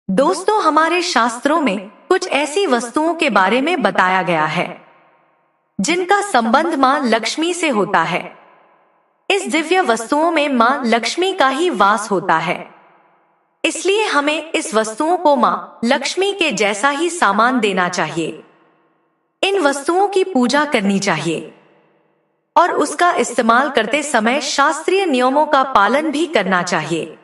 दोस्तों, हमारे शास्त्रों में कुछ ऐसी वस्तुओं के बारे में बताया गया है जिनका संबंध मां लक्ष्मी से होता है। इस दिव्य वस्तुओं में मां लक्ष्मी का ही वास होता है, इसलिए हमें इस वस्तुओं को मां लक्ष्मी के जैसा ही सामान देना चाहिए। इन वस्तुओं की पूजा करनी चाहिए और उसका इस्तेमाल करते समय शास्त्रीय नियमों का पालन भी करना चाहिए।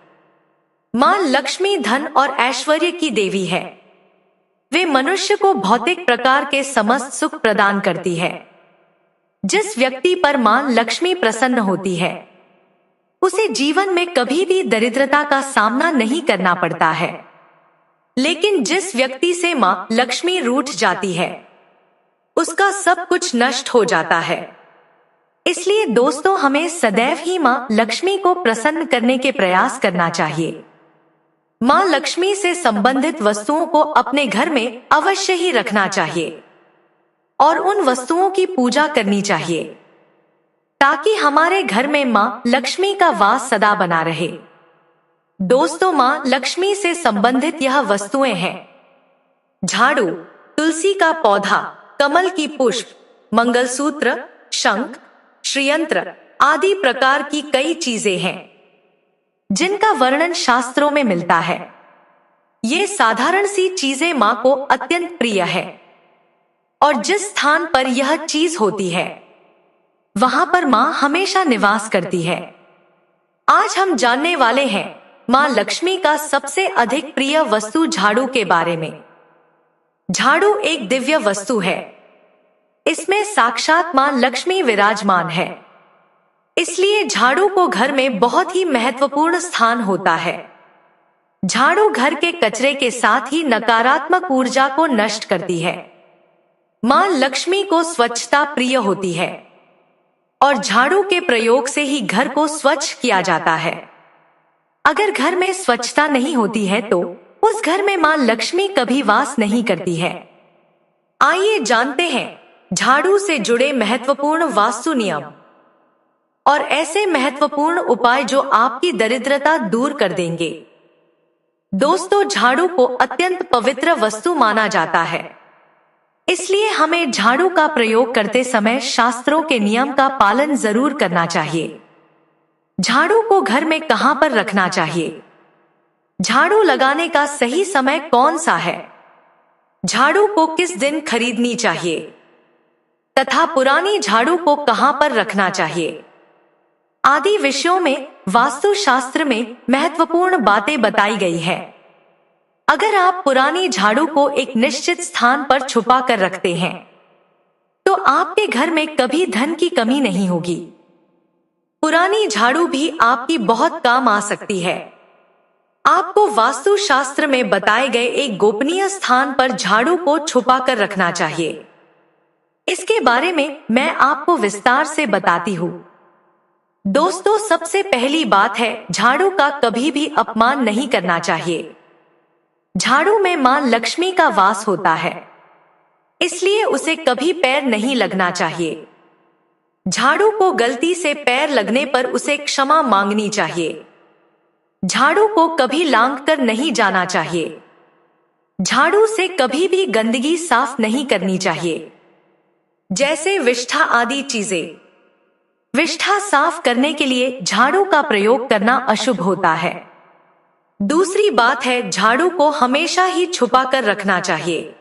मां लक्ष्मी धन और ऐश्वर्य की देवी है। वे मनुष्य को भौतिक प्रकार के समस्त सुख प्रदान करती है। जिस व्यक्ति पर मां लक्ष्मी प्रसन्न होती है उसे जीवन में कभी भी दरिद्रता का सामना नहीं करना पड़ता है। लेकिन जिस व्यक्ति से मां लक्ष्मी रूठ जाती है उसका सब कुछ नष्ट हो जाता है। इसलिए दोस्तों, हमें सदैव ही मां लक्ष्मी को प्रसन्न करने के प्रयास करना चाहिए। मां लक्ष्मी से संबंधित वस्तुओं को अपने घर में अवश्य ही रखना चाहिए और उन वस्तुओं की पूजा करनी चाहिए ताकि हमारे घर में मां लक्ष्मी का वास सदा बना रहे। दोस्तों, मां लक्ष्मी से संबंधित यह वस्तुएं हैं: झाड़ू, तुलसी का पौधा, कमल की पुष्प, मंगलसूत्र, शंख, श्रीयंत्र आदि प्रकार की कई चीजें हैं जिनका वर्णन शास्त्रों में मिलता है। ये साधारण सी चीजें मां को अत्यंत प्रिय है और जिस स्थान पर यह चीज होती है वहां पर मां हमेशा निवास करती है। आज हम जानने वाले हैं मां लक्ष्मी का सबसे अधिक प्रिय वस्तु झाड़ू के बारे में। झाड़ू एक दिव्य वस्तु है। इसमें साक्षात मां लक्ष्मी विराजमान है, इसलिए झाड़ू को घर में बहुत ही महत्वपूर्ण स्थान होता है। झाड़ू घर के कचरे के साथ ही नकारात्मक ऊर्जा को नष्ट करती है। मां लक्ष्मी को स्वच्छता प्रिय होती है और झाड़ू के प्रयोग से ही घर को स्वच्छ किया जाता है। अगर घर में स्वच्छता नहीं होती है तो उस घर में मां लक्ष्मी कभी वास नहीं करती है। आइए जानते हैं झाड़ू से जुड़े महत्वपूर्ण वास्तु नियम और ऐसे महत्वपूर्ण उपाय जो आपकी दरिद्रता दूर कर देंगे। दोस्तों, झाड़ू को अत्यंत पवित्र वस्तु माना जाता है, इसलिए हमें झाड़ू का प्रयोग करते समय शास्त्रों के नियम का पालन जरूर करना चाहिए। झाड़ू को घर में कहां पर रखना चाहिए? झाड़ू लगाने का सही समय कौन सा है? झाड़ू को किस दिन खरीदनी चाहिए तथा पुरानी झाड़ू को कहां पर रखना चाहिए आदि विषयों में वास्तु शास्त्र में महत्वपूर्ण बातें बताई गई है। अगर आप पुरानी झाड़ू को एक निश्चित स्थान पर छुपा कर रखते हैं तो आपके घर में कभी धन की कमी नहीं होगी। पुरानी झाड़ू भी आपकी बहुत काम आ सकती है। आपको वास्तु शास्त्र में बताए गए एक गोपनीय स्थान पर झाड़ू को छुपा कर रखना चाहिए। इसके बारे में मैं आपको विस्तार से बताती हूँ। दोस्तों, सबसे पहली बात है झाड़ू का कभी भी अपमान नहीं करना चाहिए। झाड़ू में मां लक्ष्मी का वास होता है, इसलिए उसे कभी पैर नहीं लगना चाहिए। झाड़ू को गलती से पैर लगने पर उसे क्षमा मांगनी चाहिए। झाड़ू को कभी लांघकर नहीं जाना चाहिए। झाड़ू से कभी भी गंदगी साफ नहीं करनी चाहिए, जैसे विष्ठा आदि चीजें। विष्ठा साफ करने के लिए झाड़ू का प्रयोग करना अशुभ होता है। दूसरी बात है झाड़ू को हमेशा ही छुपा कर रखना चाहिए।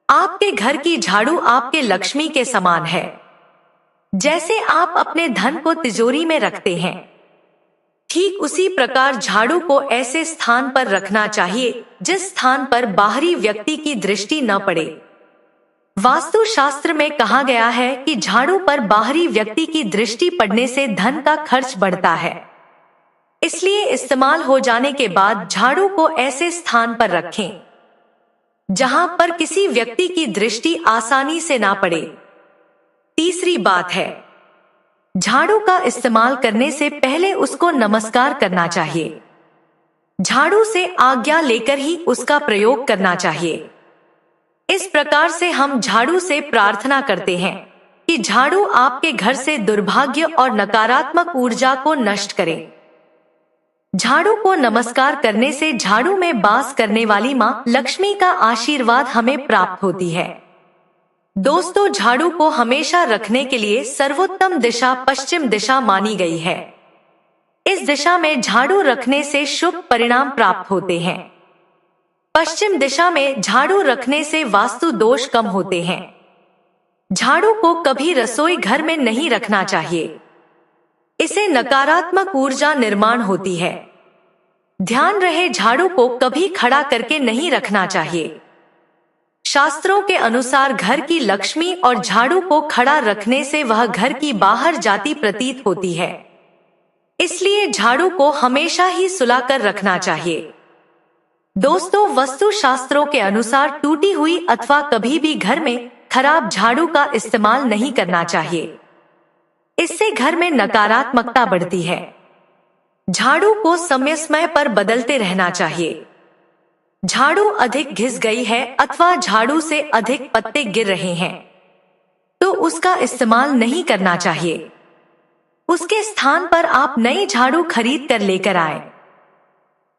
आपके घर की झाड़ू आपके लक्ष्मी के समान है। जैसे आप अपने धन को तिजोरी में रखते हैं, ठीक उसी प्रकार झाड़ू को ऐसे स्थान पर रखना चाहिए जिस स्थान पर बाहरी व्यक्ति की दृष्टि न पड़े। वास्तु शास्त्र में कहा गया है कि झाड़ू पर बाहरी व्यक्ति की दृष्टि पड़ने से धन का खर्च बढ़ता है। इसलिए इस्तेमाल हो जाने के बाद झाड़ू को ऐसे स्थान पर रखें जहां पर किसी व्यक्ति की दृष्टि आसानी से ना पड़े। तीसरी बात है झाड़ू का इस्तेमाल करने से पहले उसको नमस्कार करना चाहिए। झाड़ू से आज्ञा लेकर ही उसका प्रयोग करना चाहिए। इस प्रकार से हम झाड़ू से प्रार्थना करते हैं कि झाड़ू आपके घर से दुर्भाग्य और नकारात्मक ऊर्जा को नष्ट करे। झाड़ू को नमस्कार करने से झाड़ू में वास करने वाली मां लक्ष्मी का आशीर्वाद हमें प्राप्त होती है। दोस्तों, झाड़ू को हमेशा रखने के लिए सर्वोत्तम दिशा पश्चिम दिशा मानी गई है। इस दिशा में झाड़ू रखने से शुभ परिणाम प्राप्त होते हैं। पश्चिम दिशा में झाड़ू रखने से वास्तु दोष कम होते हैं। झाड़ू को कभी रसोई घर में नहीं रखना चाहिए, इससे नकारात्मक ऊर्जा निर्माण होती है। ध्यान रहे, झाड़ू को कभी खड़ा करके नहीं रखना चाहिए। शास्त्रों के अनुसार घर की लक्ष्मी और झाड़ू को खड़ा रखने से वह घर की बाहर जाती प्रतीत होती है। इसलिए झाड़ू को हमेशा ही सुलाकर रखना चाहिए। दोस्तों, वास्तु शास्त्रों के अनुसार टूटी हुई अथवा कभी भी घर में खराब झाड़ू का इस्तेमाल नहीं करना चाहिए। इससे घर में नकारात्मकता बढ़ती है। झाड़ू को समय समय पर बदलते रहना चाहिए। झाड़ू अधिक घिस गई है अथवा झाड़ू से अधिक पत्ते गिर रहे हैं तो उसका इस्तेमाल नहीं करना चाहिए। उसके स्थान पर आप नई झाड़ू खरीद कर लेकर आए।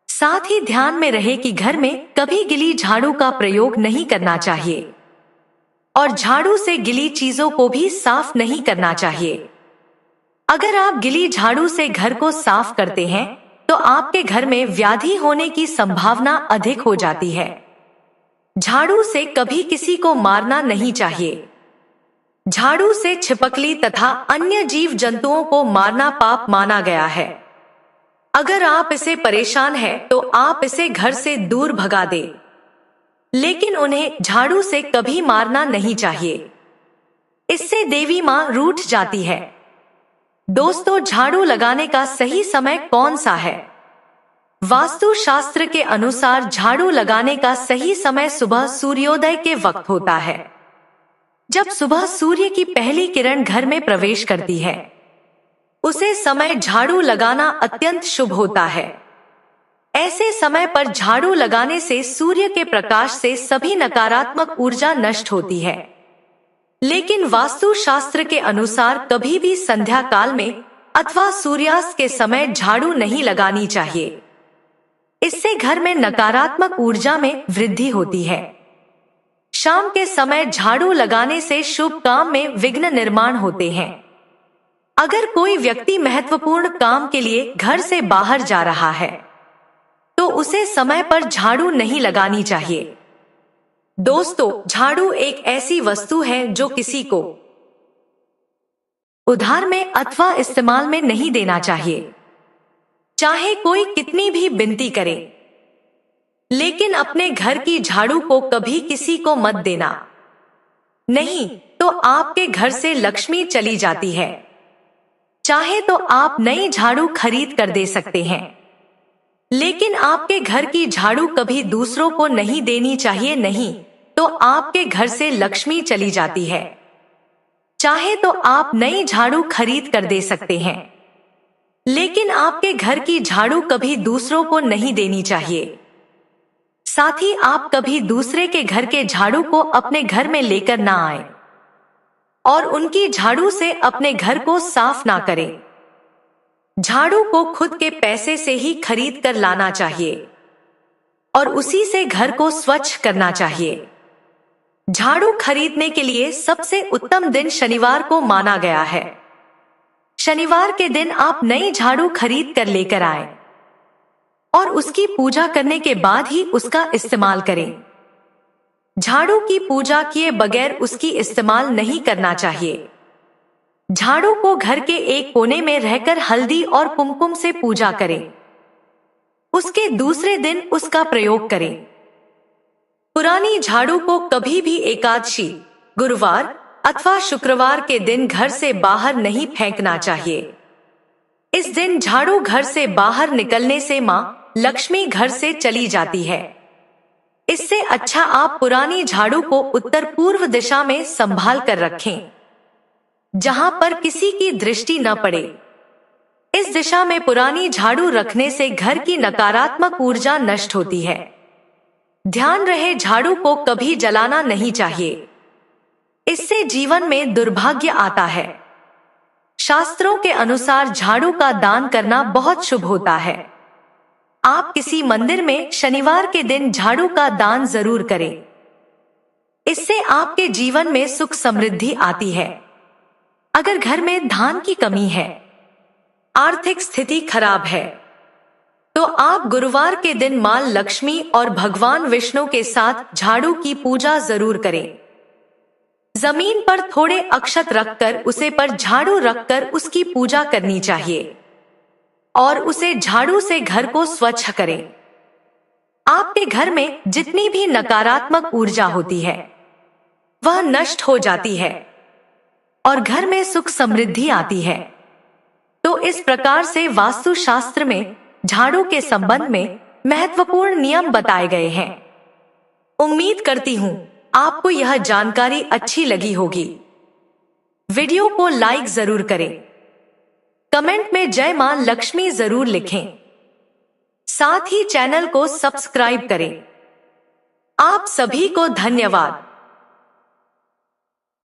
साथ ही ध्यान में रहे कि घर में कभी गिली झाड़ू का प्रयोग नहीं करना चाहिए और झाड़ू से गिली चीजों को भी साफ नहीं करना चाहिए। अगर आप गिली झाड़ू से घर को साफ करते हैं तो आपके घर में व्याधि होने की संभावना अधिक हो जाती है। झाड़ू से कभी किसी को मारना नहीं चाहिए। झाड़ू से छिपकली तथा अन्य जीव जंतुओं को मारना पाप माना गया है। अगर आप इसे परेशान हैं तो आप इसे घर से दूर भगा दें, लेकिन उन्हें झाड़ू से कभी मारना नहीं चाहिए। इससे देवी मां रूठ जाती है। दोस्तों, झाड़ू लगाने का सही समय कौन सा है? वास्तु शास्त्र के अनुसार झाड़ू लगाने का सही समय सुबह सूर्योदय के वक्त होता है। जब सुबह सूर्य की पहली किरण घर में प्रवेश करती है, उसे समय झाड़ू लगाना अत्यंत शुभ होता है। ऐसे समय पर झाड़ू लगाने से सूर्य के प्रकाश से सभी नकारात्मक ऊर्जा नष्ट होती है। लेकिन वास्तु शास्त्र के अनुसार कभी भी संध्या काल में अथवा सूर्यास्त के समय झाड़ू नहीं लगानी चाहिए। इससे घर में नकारात्मक ऊर्जा में वृद्धि होती है। शाम के समय झाड़ू लगाने से शुभ काम में विघ्न निर्माण होते हैं। अगर कोई व्यक्ति महत्वपूर्ण काम के लिए घर से बाहर जा रहा है तो उसे समय पर झाड़ू नहीं लगानी चाहिए। दोस्तों, झाड़ू एक ऐसी वस्तु है जो किसी को उधार में अथवा इस्तेमाल में नहीं देना चाहिए, चाहे कोई कितनी भी विनती करे। लेकिन अपने घर की झाड़ू को कभी किसी को मत देना, नहीं तो आपके घर से लक्ष्मी चली जाती है। चाहे तो आप नई झाड़ू खरीद कर दे सकते हैं, लेकिन आपके घर की झाड़ू कभी दूसरों को नहीं देनी चाहिए, नहीं तो आपके घर से लक्ष्मी चली जाती है। चाहे तो आप नई झाड़ू खरीद कर दे सकते हैं, लेकिन आपके घर की झाड़ू कभी दूसरों को नहीं देनी चाहिए। साथ ही आप कभी दूसरे के घर के झाड़ू को अपने घर में लेकर ना आए और उनकी झाड़ू से अपने घर को साफ ना करें। झाड़ू को खुद के पैसे से ही खरीद कर लाना चाहिए और उसी से घर को स्वच्छ करना चाहिए। झाड़ू खरीदने के लिए सबसे उत्तम दिन शनिवार को माना गया है। शनिवार के दिन आप नई झाड़ू खरीद कर लेकर आए और उसकी पूजा करने के बाद ही उसका इस्तेमाल करें। झाड़ू की पूजा किए बगैर उसकी इस्तेमाल नहीं करना चाहिए। झाड़ू को घर के एक कोने में रहकर हल्दी और कुमकुम से पूजा करें। उसके दूसरे दिन उसका प्रयोग करें। पुरानी झाड़ू को कभी भी एकादशी, गुरुवार अथवा शुक्रवार के दिन घर से बाहर नहीं फेंकना चाहिए। इस दिन झाड़ू घर से बाहर निकलने से मां लक्ष्मी घर से चली जाती है। इससे अच्छा आप पुरानी झाड़ू को उत्तर पूर्व दिशा में संभाल कर रखें, जहां पर किसी की दृष्टि न पड़े। इस दिशा में पुरानी झाड़ू रखने से घर की नकारात्मक ऊर्जा नष्ट होती है। ध्यान रहे, झाड़ू को कभी जलाना नहीं चाहिए, इससे जीवन में दुर्भाग्य आता है। शास्त्रों के अनुसार झाड़ू का दान करना बहुत शुभ होता है। आप किसी मंदिर में शनिवार के दिन झाड़ू का दान जरूर करें। इससे आपके जीवन में सुख समृद्धि आती है। अगर घर में धन की कमी है, आर्थिक स्थिति खराब है, तो आप गुरुवार के दिन मां लक्ष्मी और भगवान विष्णु के साथ झाड़ू की पूजा जरूर करें। जमीन पर थोड़े अक्षत रखकर उसे पर झाड़ू रखकर उसकी पूजा करनी चाहिए और उसे झाड़ू से घर को स्वच्छ करें। आपके घर में जितनी भी नकारात्मक ऊर्जा होती है वह नष्ट हो जाती है और घर में सुख समृद्धि आती है। तो इस प्रकार से वास्तु शास्त्र में झाड़ू के संबंध में महत्वपूर्ण नियम बताए गए हैं। उम्मीद करती हूँ आपको यह जानकारी अच्छी लगी होगी। वीडियो को लाइक जरूर करें, कमेंट में जय मां लक्ष्मी जरूर लिखें, साथ ही चैनल को सब्सक्राइब करें। आप सभी को धन्यवाद।